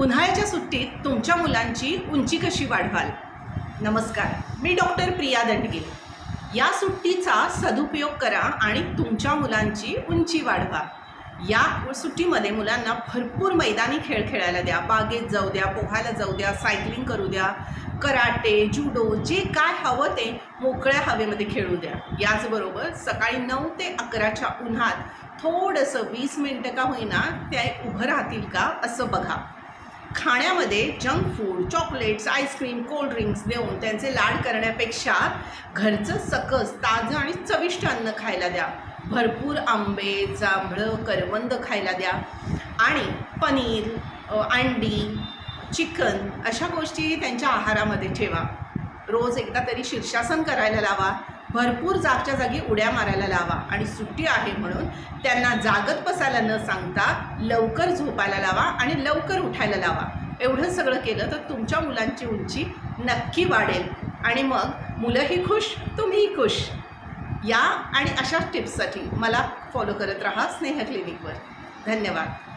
उन्हाळ्याच्या सुट्टीत तुमच्या मुलांची उंची कशी वाढवाल? नमस्कार, मी डॉक्टर प्रिया दंडगे. या सुट्टीचा सदुपयोग करा आणि तुमच्या मुलांची उंची वाढवा. या सुट्टीमध्ये मुलांना भरपूर मैदानी खेळ खेळायला द्या. बागेत जाऊ द्या, पोहायला जाऊ द्या, सायकलिंग करू द्या, कराटे, जुडो, जे काय हवं ते मोकळ्या हवेमध्ये खेळू द्या. याचबरोबर सकाळी 9 ते 11च्या उन्हात थोडंसं 20 मिनटं का होईना ते उभं राहतील का असं बघा. खाण्यामध्ये junk food, chocolates, ice cream, cold drinks देऊन त्यांचे लाड करण्यापेक्षा घरचं सकस, ताजं आणि चविष्ट अन्न खायला द्या. भरपूर आंबे, जांभळं, करवंद खायला द्या आणि पनीर, अंडी, चिकन अशा गोष्टी त्यांच्या आहारामध्ये ठेवा. रोज एकदा तरी शीर्षासन करायला लावा. भरपूर जागच्या जागी उड्या मारायला लावा आणि सुट्टी आहे म्हणून त्यांना जागत बसायला न सांगता लवकर झोपायला लावा आणि लवकर उठायला लावा. एवढं सगळं केलं तर तुमच्या मुलांची उंची नक्की वाढेल आणि मग मुलंही खुश, तुम्हीही खुश. या आणि अशाच टिप्ससाठी मला फॉलो करत राहा स्नेह क्लिनिकवर. धन्यवाद.